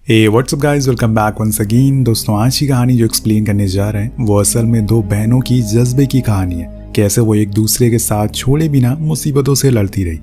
हे what's up guys, welcome back once again. दोस्तों, आज की कहानी जो एक्सप्लेन करने जा रहे हैं वो असल में दो बहनों की जज्बे की कहानी है। कैसे वो एक दूसरे के साथ छोड़े बिना मुसीबतों से लड़ती रही।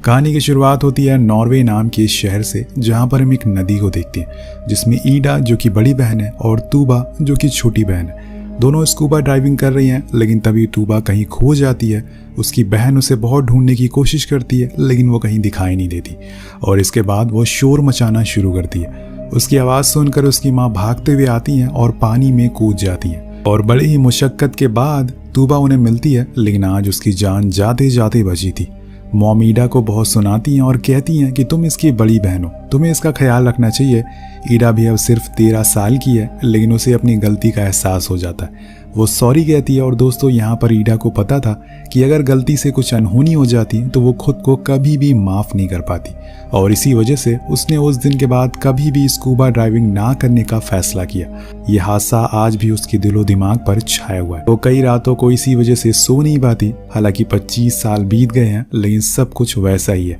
कहानी की शुरुआत होती है नॉर्वे नाम के शहर से, जहाँ पर हम एक नदी को देखते हैं जिसमें ईडा जो कि बड़ी बहन है और तूबा जो कि छोटी बहन है, दोनों स्कूबा ड्राइविंग कर रही हैं। लेकिन तभी तूबा कहीं खो जाती है। उसकी बहन उसे बहुत ढूंढने की कोशिश करती है लेकिन वो कहीं दिखाई नहीं देती और इसके बाद वो शोर मचाना शुरू करती है। उसकी आवाज़ सुनकर उसकी माँ भागते हुए आती हैं और पानी में कूद जाती हैं और बड़े ही मुशक्कत के बाद तूबा उन्हें मिलती है, लेकिन आज उसकी जान जाते जाते बची थी। मॉम ईडा को बहुत सुनाती हैं और कहती हैं कि तुम इसकी बड़ी बहन हो, तुम्हें इसका ख्याल रखना चाहिए। ईडा भी अब सिर्फ 13 साल की है, लेकिन उसे अपनी गलती का एहसास हो जाता है। वो सॉरी कहती है और दोस्तों, यहाँ पर ईडा को पता था कि अगर गलती से कुछ अनहोनी हो जाती तो वो खुद को कभी भी माफ़ नहीं कर पाती और इसी वजह से उसने उस दिन के बाद कभी भी स्कूबा ड्राइविंग ना करने का फैसला किया। ये हादसा आज भी उसके दिलो दिमाग पर छाया हुआ है। वो कई रातों को इसी वजह से सो नहीं पाती। हालांकि 25 साल बीत गए हैं लेकिन सब कुछ वैसा ही है।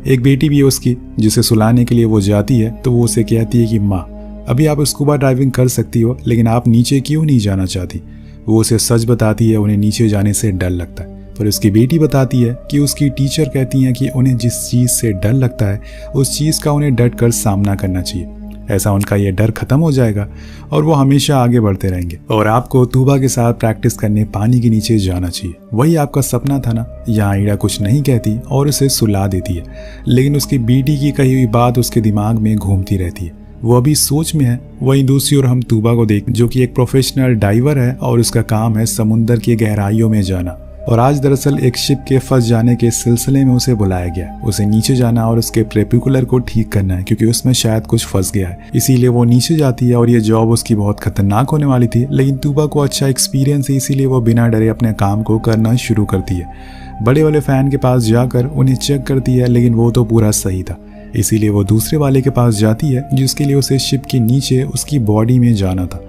एक बेटी भी है उसकी, जिसे सुलाने के लिए वो जाती है तो वो उसे कहती है कि माँ, अभी आप स्कूबा ड्राइविंग कर सकती हो लेकिन आप नीचे क्यों नहीं जाना चाहती। वो उसे सच बताती है, उन्हें नीचे जाने से डर लगता है। पर उसकी बेटी बताती है कि उसकी टीचर कहती हैं कि उन्हें जिस चीज़ से डर लगता है उस चीज़ का उन्हें डट कर सामना करना चाहिए। ऐसा उनका ये डर खत्म हो जाएगा और वो हमेशा आगे बढ़ते रहेंगे। और आपको तूबा के साथ प्रैक्टिस करने पानी के नीचे जाना चाहिए, वही आपका सपना था ना। यहाँ ईडा कुछ नहीं कहती और उसे सुला देती है, लेकिन उसकी बेटी की कही हुई बात उसके दिमाग में घूमती रहती है। वो अभी सोच में है। वहीं दूसरी ओर हम तूबा को देख, जो कि एक प्रोफेशनल डाइवर है और उसका काम है समुद्र की गहराइयों में जाना। और आज दरअसल एक शिप के फंस जाने के सिलसिले में उसे बुलाया गया। उसे नीचे जाना और उसके प्रेपिकुलर को ठीक करना है, क्योंकि उसमें शायद कुछ फंस गया है। इसीलिए वो नीचे जाती है और ये जॉब उसकी बहुत खतरनाक होने वाली थी, लेकिन तूबा को अच्छा एक्सपीरियंस है, इसीलिए वो बिना डरे अपने काम को करना शुरू करती है। बड़े वाले फैन के पास जाकर उन्हें चेक करती है, लेकिन वो तो पूरा सही था। इसीलिए वो दूसरे वाले के पास जाती है जिसके लिए उसे शिप के नीचे उसकी बॉडी में जाना था।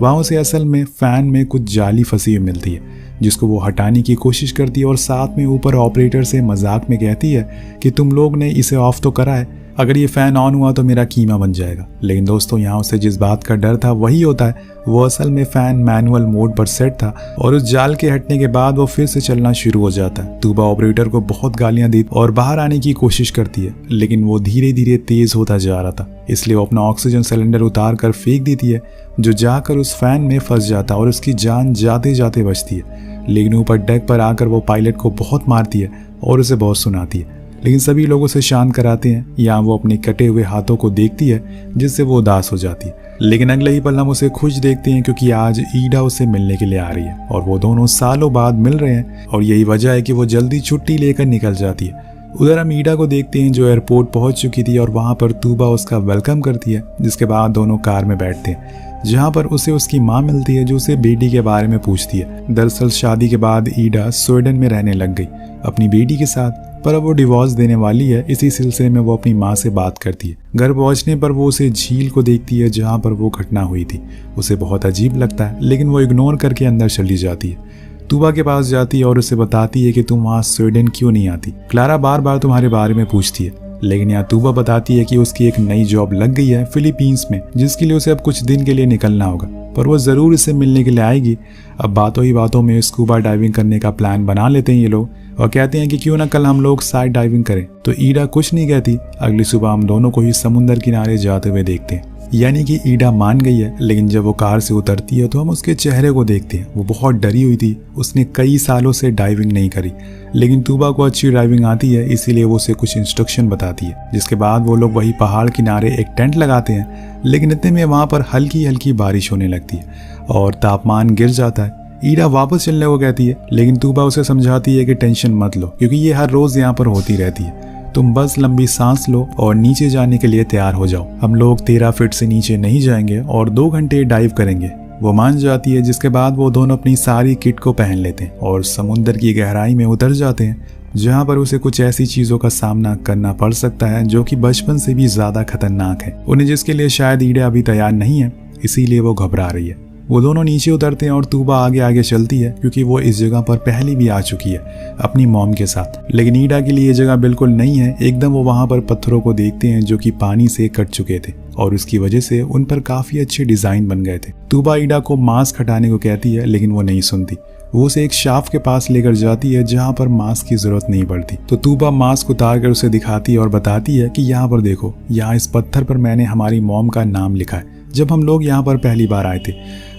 वहाँ उसे असल में फैन में कुछ जाली फंसी हुई मिलती है, जिसको वो हटाने की कोशिश करती है और साथ में ऊपर ऑपरेटर से मजाक में कहती है कि तुम लोग ने इसे ऑफ तो करा है, अगर ये फैन ऑन हुआ तो मेरा कीमा बन जाएगा। लेकिन दोस्तों, यहाँ उसे जिस बात का डर था वही होता है। वो असल में फैन मैनुअल मोड पर सेट था और उस जाल के हटने के बाद वो फिर से चलना शुरू हो जाता है। तूबा ऑपरेटर को बहुत गालियां दी और बाहर आने की कोशिश करती है, लेकिन वो धीरे धीरे तेज होता जा रहा था। इसलिए वो अपना ऑक्सीजन सिलेंडर उतार कर फेंक देती है, जो जाकर उस फैन में फंस जाता है और उसकी जान जाते जाते बचती है। लेकिन ऊपर डेक पर आकर वो पायलट को बहुत मारती है और उसे बहुत सुनाती है, लेकिन सभी लोग उसे शांत कराते हैं। यहाँ वो अपने कटे हुए हाथों को देखती है, जिससे वो उदास हो जाती है। लेकिन अगले ही पल हम उसे खुश देखते हैं, क्योंकि आज ईडा उसे मिलने के लिए आ रही है और वो दोनों सालों बाद मिल रहे हैं और यही वजह है कि वो जल्दी छुट्टी लेकर निकल जाती है। उधर हम ईडा को देखते हैं जो एयरपोर्ट पहुंच चुकी थी और वहां पर तूबा उसका वेलकम करती है। जिसके बाद दोनों कार में बैठते हैं, जहां पर उसे उसकी माँ मिलती है, जो उसे बेटी के बारे में पूछती है। दरअसल शादी के बाद ईडा स्वीडन में रहने लग गई अपनी बेटी के साथ, पर अब वो डिवोर्स देने वाली है। इसी सिलसिले में वो अपनी माँ से बात करती है। घर पहुंचने पर वो उसे झील को देखती है जहाँ पर वो घटना हुई थी। उसे बहुत अजीब लगता है, लेकिन वो इग्नोर करके अंदर चली जाती है। तूबा के पास जाती है और उसे बताती है कि तुम वहाँ स्वीडन क्यों नहीं आती। क्लारा बार बार तुम्हारे बारे में पूछती है, लेकिन यहाँ तूबा बताती है कि उसकी एक नई जॉब लग गई है फिलीपींस में, जिसके लिए उसे अब कुछ दिन के लिए निकलना होगा, पर वो ज़रूर इसे मिलने के लिए आएगी। अब बातों ही बातों में स्कूबा डाइविंग करने का प्लान बना लेते हैं ये लोग और कहते हैं कि क्यों ना कल हम लोग साइड डाइविंग करें। तो ईडा कुछ नहीं कहती। अगली सुबह हम दोनों को ही समुद्र किनारे जाते हुए देखते हैं, यानी कि ईडा मान गई है। लेकिन जब वो कार से उतरती है तो हम उसके चेहरे को देखते हैं। वो बहुत डरी हुई थी। उसने कई सालों से डाइविंग नहीं करी, लेकिन तूबा को अच्छी ड्राइविंग आती है, इसीलिए वो उसे कुछ इंस्ट्रक्शन बताती है। जिसके बाद वो लोग वही पहाड़ किनारे एक टेंट लगाते हैं, लेकिन इतने में वहाँ पर हल्की हल्की बारिश होने लगती है और तापमान गिर जाता है। ईडा वापस चलने को कहती है, लेकिन तूबा उसे समझाती है कि टेंशन मत लो, क्योंकि ये हर रोज यहाँ पर होती रहती है। तुम बस लंबी सांस लो और नीचे जाने के लिए तैयार हो जाओ। हम लोग 13 फीट से नीचे नहीं जाएंगे और 2 घंटे डाइव करेंगे। वो मान जाती है, जिसके बाद वो दोनों अपनी सारी किट को पहन लेते हैं और समुद्र की गहराई में उतर जाते हैं, जहाँ पर उसे कुछ ऐसी चीजों का सामना करना पड़ सकता है जो कि बचपन से भी ज्यादा खतरनाक है, उन्हें जिसके लिए शायद ईडा अभी तैयार नहीं है, इसीलिए वो घबरा रही है। वो दोनों नीचे उतरते हैं और तूबा आगे आगे चलती है, क्योंकि वो इस जगह पर पहले भी आ चुकी है अपनी मॉम के साथ। लेकिन ईडा के लिए ये जगह बिल्कुल नहीं है। एकदम वो वहाँ पर पत्थरों को देखते हैं जो कि पानी से कट चुके थे और उसकी वजह से उन पर काफी अच्छे डिजाइन बन गए थे। तूबा ईडा को मास्क हटाने को कहती है लेकिन वो नहीं सुनती। वो उसे एक शाफ्ट के पास लेकर जाती है जहाँ पर मास्क की जरूरत नहीं पड़ती। तो तूबा मास्क उतार कर उसे दिखाती है और बताती है कि यहाँ पर देखो, यहाँ इस पत्थर पर मैंने हमारी मॉम का नाम लिखा है जब हम लोग यहाँ पर पहली बार आए थे।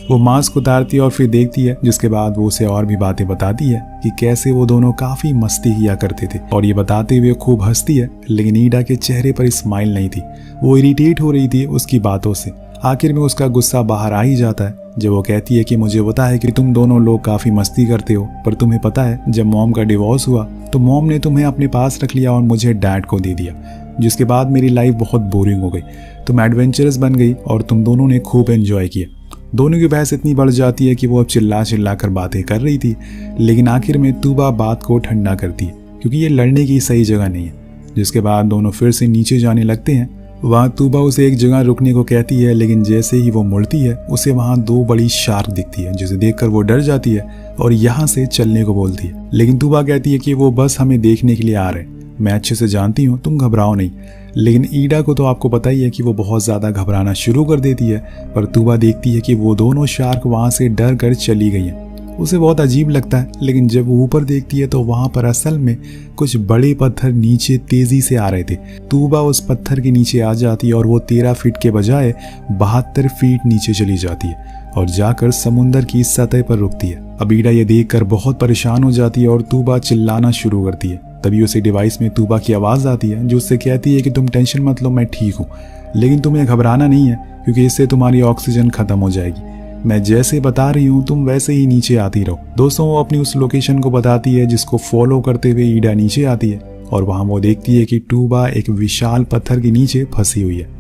वो मास्क उतारती है और फिर देखती है, जिसके बाद वो उसे और भी बातें बताती है कि कैसे वो दोनों काफी मस्ती किया करते थे। और ये बताते हुए खूब हंसती है, लेकिन ईडा के चेहरे पर स्माइल नहीं थी। वो इरिटेट हो रही थी उसकी बातों से। आखिर में उसका गुस्सा बाहर आ ही जाता है जब वो कहती है कि मुझे पता है कि तुम दोनों लोग काफी मस्ती करते हो, पर तुम्हें पता है जब मॉम का डिवोर्स हुआ तो मॉम ने तुम्हें अपने पास रख लिया और मुझे डैड को दे दिया, जिसके बाद मेरी लाइफ बहुत बोरिंग हो गई। तुम एडवेंचरस बन गई और तुम दोनों ने खूब एंजॉय किया। दोनों की बहस इतनी बढ़ जाती है कि वो अब चिल्ला चिल्ला कर बातें कर रही थी, लेकिन आखिर में तूबा बात को ठंडा करती है क्योंकि ये लड़ने की सही जगह नहीं है। जिसके बाद दोनों फिर से नीचे जाने लगते हैं। वहाँ तूबा उसे एक जगह रुकने को कहती है, लेकिन जैसे ही वो मुड़ती है उसे वहाँ 2 बड़ी शार्क दिखती है, जिसे देखकर वो डर जाती है और यहाँ से चलने को बोलती है। लेकिन तूबा कहती है कि वो बस हमें देखने के लिए आ रहे हैं, मैं अच्छे से जानती हूँ, तुम घबराओ नहीं। लेकिन ईडा को तो आपको पता ही है कि वो बहुत ज़्यादा घबराना शुरू कर देती है। पर तूबा देखती है कि वो दोनों शार्क वहाँ से डर कर चली गई हैं। उसे बहुत अजीब लगता है, लेकिन जब वो ऊपर देखती है तो वहाँ पर असल में कुछ बड़े पत्थर नीचे तेजी से आ रहे थे। तूबा उस पत्थर के नीचे आ जाती है और वो 13 फीट के बजाय 72 फीट नीचे चली जाती है और जाकर समुंदर की सतह पर रुकती है। अब ईडा ये देखकर बहुत परेशान हो जाती है और तूबा चिल्लाना शुरू करती है। तभी उसे डिवाइस में तूबा की आवाज़ आती है जो उससे कहती है कि तुम टेंशन मत लो, मैं ठीक हूँ, लेकिन तुम्हें घबराना नहीं है क्योंकि इससे तुम्हारी ऑक्सीजन खत्म हो जाएगी। मैं जैसे बता रही हूँ तुम वैसे ही नीचे आती रहो। दोस्तों, वो अपनी उस लोकेशन को बताती है जिसको फॉलो करते हुए ईडा नीचे आती है और वहाँ वो देखती है कि तूबा एक विशाल पत्थर के नीचे फंसी हुई है।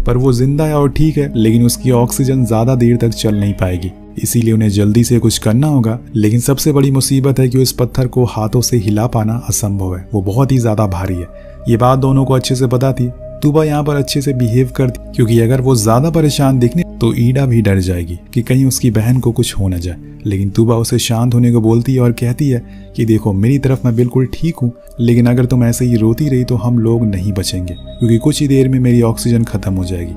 पर वो जिंदा है और ठीक है, लेकिन उसकी ऑक्सीजन ज़्यादा देर तक चल नहीं पाएगी, इसीलिए उन्हें जल्दी से कुछ करना होगा। लेकिन सबसे बड़ी मुसीबत है कि उस पत्थर को हाथों से हिला पाना असंभव है, वो बहुत ही ज़्यादा भारी है। ये बात दोनों को अच्छे से पता थी। तूबा यहाँ पर अच्छे से बिहेव करती क्योंकि अगर वो ज़्यादा परेशान दिखने तो ईडा भी डर जाएगी कि कहीं उसकी बहन को कुछ हो न जाए। लेकिन तूबा उसे शांत होने को बोलती है और कहती है कि देखो, मेरी तरफ मैं बिल्कुल ठीक हूँ, लेकिन अगर तुम ऐसे ही रोती रही तो हम लोग नहीं बचेंगे क्योंकि कुछ ही देर में मेरी ऑक्सीजन खत्म हो जाएगी,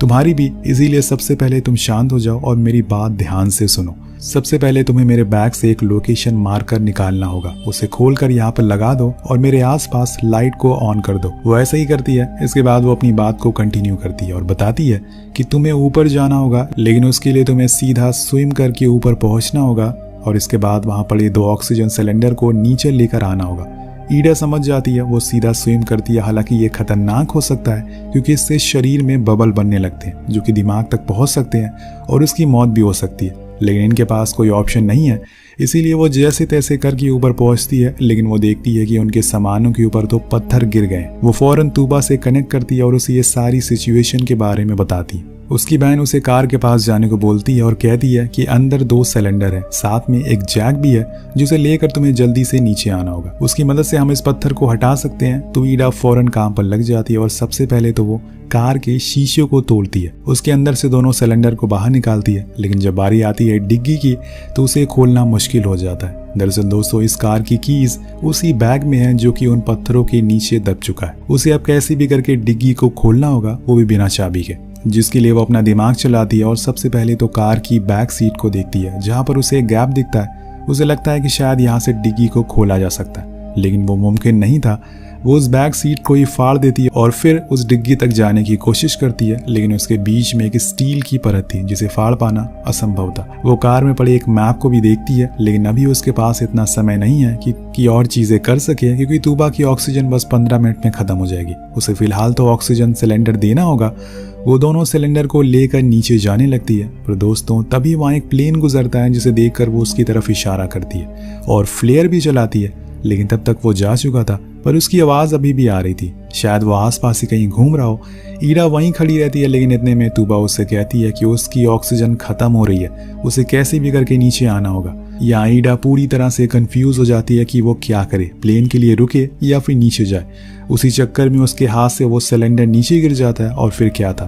तुम्हारी भी। इसीलिए सबसे पहले तुम शांत हो जाओ और मेरी बात ध्यान से सुनो। सबसे पहले तुम्हें मेरे बैग से एक लोकेशन मार्कर निकालना होगा, उसे खोलकर यहाँ पर लगा दो और मेरे आसपास लाइट को ऑन कर दो। वो ऐसा ही करती है। इसके बाद वो अपनी बात को कंटिन्यू करती है और बताती है कि तुम्हें ऊपर जाना होगा, लेकिन उसके लिए तुम्हें सीधा स्विम करके ऊपर पहुंचना होगा और इसके बाद वहां पड़े 2 ऑक्सीजन सिलेंडर को नीचे लेकर आना होगा। ईडा समझ जाती है, वो सीधा स्विम करती है। हालांकि ये खतरनाक हो सकता है क्योंकि इससे शरीर में बबल बनने लगते हैं जो कि दिमाग तक पहुंच सकते हैं और उसकी मौत भी हो सकती है, लेकिन इनके पास कोई ऑप्शन नहीं है। इसीलिए वो जैसे तैसे करके ऊपर पहुंचती है, लेकिन वो देखती है कि उनके सामानों के ऊपर तो पत्थर गिर गए। वो फौरन तूबा से कनेक्ट करती है और उसे ये सारी सिचुएशन के बारे में बताती है। उसकी बहन उसे कार के पास जाने को बोलती है और कहती है कि अंदर 2 सिलेंडर है, साथ में एक जैक भी है जिसे लेकर तुम्हें जल्दी से नीचे आना होगा, उसकी मदद से हम इस पत्थर को हटा सकते हैं। तो ईडा फौरन काम पर लग जाती है और सबसे पहले तो वो कार के शीशे को तोड़ती है, उसके अंदर से दोनों सिलेंडर को बाहर निकालती है। लेकिन जब बारी आती है डिग्गी की तो उसे खोलना मुश्किल हो जाता है। दरअसल दोस्तों, इस कार की कीज उसी बैग में है जो कि उन पत्थरों के नीचे दब चुका है। उसे अब कैसे भी करके डिग्गी को खोलना होगा, वो भी बिना चाबी के, जिसके लिए वो अपना दिमाग चलाती है और सबसे पहले तो कार की बैक सीट को देखती है जहां पर उसे एक गैप दिखता है। उसे लगता है कि शायद यहाँ से डिग्गी को खोला जा सकता है, लेकिन वो मुमकिन नहीं था। वो उस बैक सीट को ही फाड़ देती है और फिर उस डिग्गी तक जाने की कोशिश करती है, लेकिन उसके बीच में एक स्टील की परत थी जिसे फाड़ पाना असंभव था। वो कार में पड़े एक मैप को भी देखती है, लेकिन अभी उसके पास इतना समय नहीं है कि और चीजें कर सके, क्योंकि तूबा की ऑक्सीजन बस 15 मिनट में खत्म हो जाएगी। उसे फिलहाल तो ऑक्सीजन सिलेंडर देना होगा। वो दोनों सिलेंडर को लेकर नीचे जाने लगती है। पर दोस्तों, तभी वहाँ एक प्लेन गुजरता है जिसे देखकर वो उसकी तरफ इशारा करती है और फ्लेयर भी चलाती है, लेकिन तब तक वो जा चुका था। पर उसकी आवाज़ अभी भी आ रही थी, शायद वो आसपास ही कहीं घूम रहा हो। ईडा वहीं खड़ी रहती है, लेकिन इतने में तूबा उससे कहती है कि उसकी ऑक्सीजन खत्म हो रही है, उसे कैसे भी करके नीचे आना होगा। यहाँ ईडा पूरी तरह से कंफ्यूज हो जाती है कि वो क्या करे, प्लेन के लिए रुके या फिर नीचे जाए। उसी चक्कर में उसके हाथ से वो सिलेंडर नीचे गिर जाता है और फिर क्या था,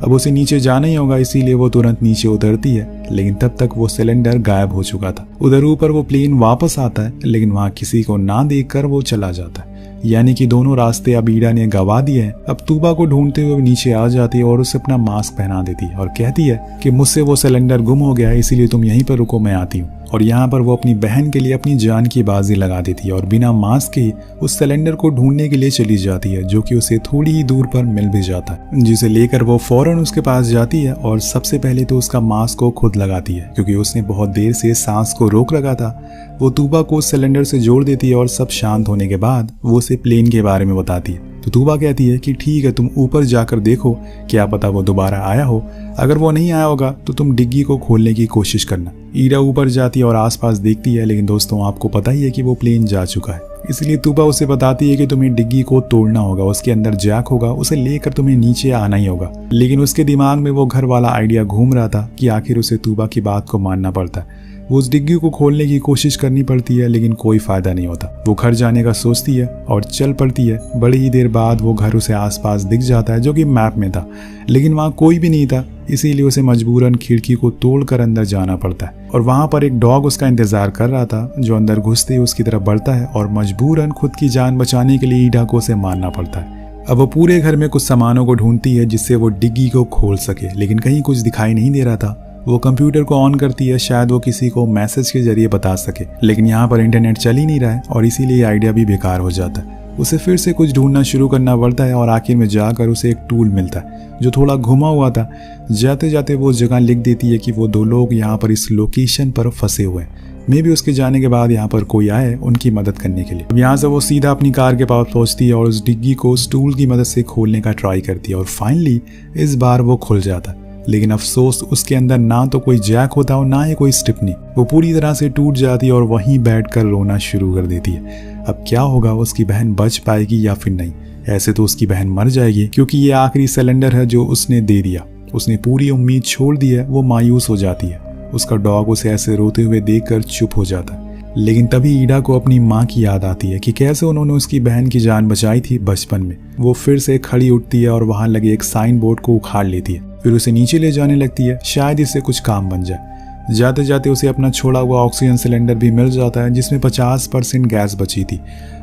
अब उसे नीचे जाना ही होगा, इसीलिए वो तुरंत नीचे उतरती है, लेकिन तब तक वो सिलेंडर गायब हो चुका था। उधर ऊपर वो प्लेन वापस आता है, लेकिन वहाँ किसी को ना देखकर वो चला जाता है। यानी कि दोनों रास्ते अब ईडा ने गवा दिए हैं। अब तूबा को ढूंढते हुए नीचे आ जाती है और उसे अपना मास्क पहना देती है और कहती है कि मुझसे वो सिलेंडर गुम हो गया है, इसीलिए तुम यहीं पर रुको, मैं आती हूँ। और यहाँ पर वो अपनी बहन के लिए अपनी जान की बाजी लगा देती है और बिना मास्क के ही उस सिलेंडर को ढूंढने के लिए चली जाती है, जो कि उसे थोड़ी ही दूर पर मिल भी जाता है, जिसे लेकर वो फौरन उसके पास जाती है और सबसे पहले तो उसका मास्क को खुद लगाती है, क्योंकि उसने बहुत देर से सांस को रोक रखा था। वो तूबा को उस सिलेंडर से जोड़ देती है और सब शांत होने के बाद वो उसे प्लेन के बारे में बताती है। तो तूबा कहती है कि ठीक है, तुम ऊपर जाकर देखो, क्या पता वो दोबारा आया हो। अगर वो नहीं आया होगा तो तुम डिग्गी को खोलने की कोशिश करना। ईडा ऊपर जाती है और आसपास देखती है, लेकिन दोस्तों आपको पता ही है कि वो प्लेन जा चुका है। इसलिए तूबा उसे बताती है कि तुम्हें डिग्गी को तोड़ना होगा, उसके अंदर जैक होगा, उसे लेकर तुम्हें नीचे आना ही होगा। लेकिन उसके दिमाग में वो घर वाला आइडिया घूम रहा था कि आखिर उसे तूबा की बात को मानना पड़ता है। वो उस डिग्गी को खोलने की कोशिश करनी पड़ती है, लेकिन कोई फायदा नहीं होता। वो घर जाने का सोचती है और चल पड़ती है। बड़ी ही देर बाद वो घर उसे आसपास दिख जाता है, जो कि मैप में था, लेकिन वहाँ कोई भी नहीं था। इसीलिए उसे मजबूरन खिड़की को तोड़कर अंदर जाना पड़ता है और वहाँ पर एक डॉग उसका इंतजार कर रहा था, जो अंदर घुसते ही उसकी तरफ बढ़ता है और मजबूरन खुद की जान बचाने के लिए ईडा को उसे मारना पड़ता है। अब वो पूरे घर में कुछ सामानों को ढूंढती है जिससे वो डिग्गी को खोल सके, लेकिन कहीं कुछ दिखाई नहीं दे रहा था। वो कंप्यूटर को ऑन करती है, शायद वो किसी को मैसेज के जरिए बता सके, लेकिन यहाँ पर इंटरनेट चल ही नहीं रहा है और इसीलिए आइडिया भी बेकार हो जाता है। उसे फिर से कुछ ढूंढना शुरू करना पड़ता है और आखिर में जाकर उसे एक टूल मिलता है जो थोड़ा घुमा हुआ था। जाते जाते वो जगह लिख देती है कि वो दो लोग यहाँ पर इस लोकेशन पर फंसे हुए हैं। मे भी उसके जाने के बाद यहाँ पर कोई आए उनकी मदद करने के लिए। यहाँ से वो सीधा अपनी कार के पास पहुँचती है और उस डिग्गी को उस टूल की मदद से खोलने का ट्राई करती है और फाइनली इस बार वो खुल जाता है। लेकिन अफसोस उसके अंदर ना तो कोई जैक होता और ना ही कोई स्टिपनी। वो पूरी तरह से टूट जाती है और वहीं बैठकर रोना शुरू कर देती है। अब क्या होगा, उसकी बहन बच पाएगी या फिर नहीं? ऐसे तो उसकी बहन मर जाएगी, क्योंकि ये आखिरी सिलेंडर है जो उसने दे दिया। उसने पूरी उम्मीद छोड़ दी है। वो मायूस हो जाती है। उसका डॉग उसे ऐसे रोते हुए देखकर चुप हो जाता है। लेकिन तभी ईडा को अपनी माँ की याद आती है कि कैसे उन्होंने उसकी बहन की जान बचाई थी बचपन में। वो फिर से खड़ी उठती है और वहां लगे एक साइन बोर्ड को उखाड़ लेती है। फिर उसे नीचे ले जाने लगती है, शायद इससे कुछ काम बन जाए। जाते जाते उसे अपना छोड़ा हुआ ऑक्सीजन सिलेंडर भी मिल जाता है, जिसमें 50% गैस बची थी।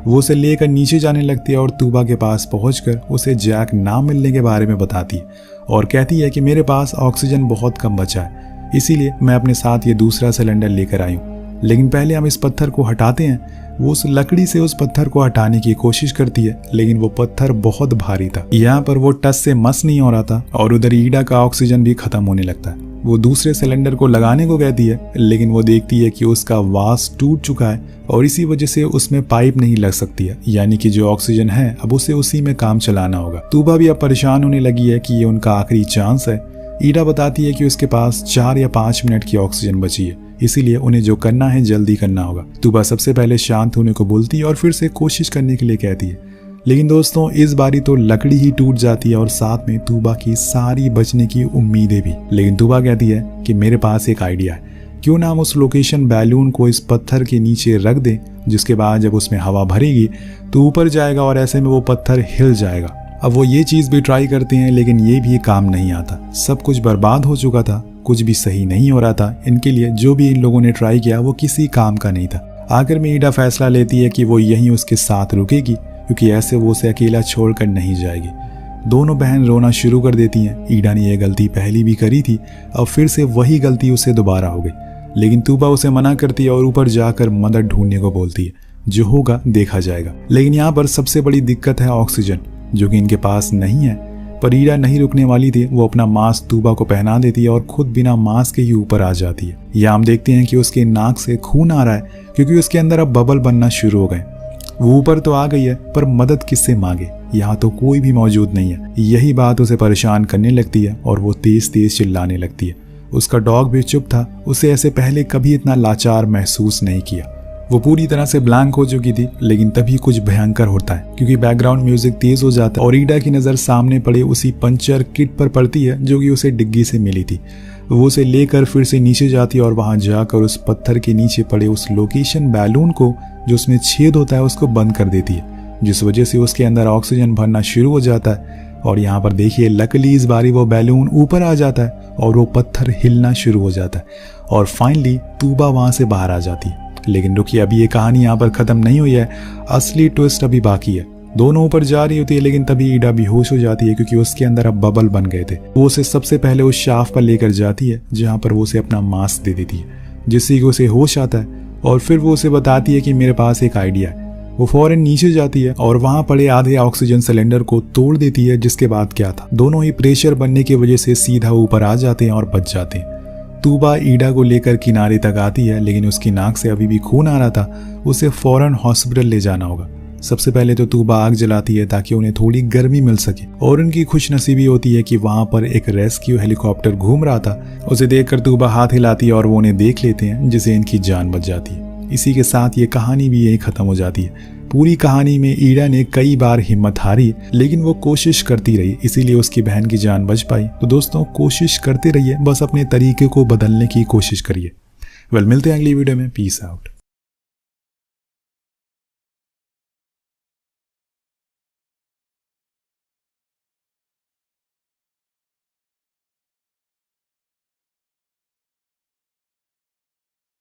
वो उसे लेकर नीचे जाने लगती है और तूबा के पास पहुंचकर उसे जैक ना मिलने के बारे में बताती है और कहती है कि मेरे पास ऑक्सीजन बहुत कम बचा है, इसीलिए मैं अपने साथ ये दूसरा सिलेंडर लेकर आई हूँ। लेकिन पहले हम इस पत्थर को हटाते हैं। वो उस लकड़ी से उस पत्थर को हटाने की कोशिश करती है, लेकिन वो पत्थर बहुत भारी था। यहाँ पर वो टस से मस नहीं हो रहा था और उधर ईडा का ऑक्सीजन भी खत्म होने लगता है। वो दूसरे सिलेंडर को लगाने को कहती है, लेकिन वो देखती है कि उसका वास टूट चुका है और इसी वजह से उसमें पाइप नहीं लग सकती है। यानी कि जो ऑक्सीजन है अब उसे उसी में काम चलाना होगा। तूबा भी अब परेशान होने लगी है कि ये उनका आखिरी चांस है। ईडा बताती है कि उसके पास 4 या 5 मिनट की ऑक्सीजन बची है, इसीलिए उन्हें जो करना है जल्दी करना होगा। तूबा सबसे पहले शांत होने को बोलती है और फिर से कोशिश करने के लिए कहती है। लेकिन दोस्तों इस बारी तो लकड़ी ही टूट जाती है और साथ में तूबा की सारी बचने की उम्मीदें भी। लेकिन तूबा कहती है कि मेरे पास एक आइडिया है, क्यों ना हम उस लोकेशन बैलून को इस पत्थर के नीचे रख दें, जिसके बाद जब उसमें हवा भरेगी तो ऊपर जाएगा और ऐसे में वो पत्थर हिल जाएगा। अब वो ये चीज़ भी ट्राई करते हैं, लेकिन ये भी काम नहीं आता। सब कुछ बर्बाद हो चुका था, कुछ भी सही नहीं हो रहा था इनके लिए। जो भी इन लोगों ने ट्राई किया वो किसी काम का नहीं था। आखिर में ईडा फैसला लेती है कि वो यहीं उसके साथ रुकेगी, क्योंकि ऐसे वो उसे अकेला छोड़कर नहीं जाएगी। दोनों बहन रोना शुरू कर देती हैं। ईडा ने यह गलती पहले भी करी थी, अब फिर से वही गलती उसे दोबारा हो गई। लेकिन तूबा उसे मना करती है और ऊपर जाकर मदद ढूंढने को बोलती है। जो होगा देखा जाएगा। लेकिन यहाँ पर सबसे बड़ी दिक्कत है ऑक्सीजन, जो कि इनके पास नहीं है। पर ईडा नहीं रुकने वाली थी। वो अपना मास्क तूबा को पहना देती है और खुद बिना मास्क के ही ऊपर आ जाती है। यहाँ हम देखते हैं कि उसके नाक से खून आ रहा है, क्योंकि उसके अंदर अब बबल बनना शुरू हो गए। वो ऊपर तो आ गई है, पर मदद किससे मांगे? यहाँ तो कोई भी मौजूद नहीं है। यही बात उसे परेशान करने लगती है और वो तेज तेज चिल्लाने लगती है। उसका डॉग भी चुप था। उसे ऐसे पहले कभी इतना लाचार महसूस नहीं किया। वो पूरी तरह से ब्लैंक हो चुकी थी। लेकिन तभी कुछ भयंकर होता है, क्योंकि बैकग्राउंड म्यूजिक तेज हो जाता है और ईडा की नज़र सामने पड़े उसी पंचर किट पर पड़ती है जो कि उसे डिग्गी से मिली थी। वो उसे लेकर फिर से नीचे जाती है और वहां जाकर उस पत्थर के नीचे पड़े उस लोकेशन बैलून को, जो उसमें छेद होता है, उसको बंद कर देती है, जिस वजह से उसके अंदर ऑक्सीजन भरना शुरू हो जाता है। और यहाँ पर देखिए लकीली इस बारी वो बैलून ऊपर आ जाता है और वो पत्थर हिलना शुरू हो जाता है और फाइनली तूबा वहाँ से बाहर आ जाती है। लेकिन रुकिए, अभी ये कहानी यहाँ पर ख़त्म नहीं हुई है, असली ट्विस्ट अभी बाकी है। दोनों ऊपर जा रही होती है लेकिन तभी ईडा बेहोश हो जाती है क्योंकि उसके अंदर अब बबल बन गए थे। वो उसे सबसे पहले उस शाफ पर लेकर जाती है जहाँ पर वो उसे अपना मास्क दे देती है, जिससे कि उसे होश आता है और फिर वो उसे बताती है कि मेरे पास एक आइडिया है। वो फौरन नीचे जाती है और वहां पड़े आधे ऑक्सीजन सिलेंडर को तोड़ देती है, जिसके बाद क्या था, दोनों ही प्रेशर बनने की वजह से सीधा ऊपर आ जाते हैं और बच जाते हैं। तूबा ईडा को लेकर किनारे तक आती है लेकिन उसकी नाक से अभी भी खून आ रहा था, उसे फौरन हॉस्पिटल ले जाना होगा। सबसे पहले तो तूबा आग जलाती है ताकि उन्हें थोड़ी गर्मी मिल सके और उनकी खुशनसीबी होती है कि वहां पर एक रेस्क्यू हेलीकॉप्टर घूम रहा था। उसे देखकर तूबा हाथ हिलाती है और वो उन्हें देख लेते हैं, जिससे इनकी जान बच जाती है। इसी के साथ ये कहानी भी यही खत्म हो जाती है। पूरी कहानी में ईडा ने कई बार हिम्मत हारी लेकिन वो कोशिश करती रही, इसीलिए उसकी बहन की जान बच पाई। तो दोस्तों कोशिश करते रहिए, बस अपने तरीके को बदलने की कोशिश करिए। मिलते हैं अगली वीडियो में। Peace out.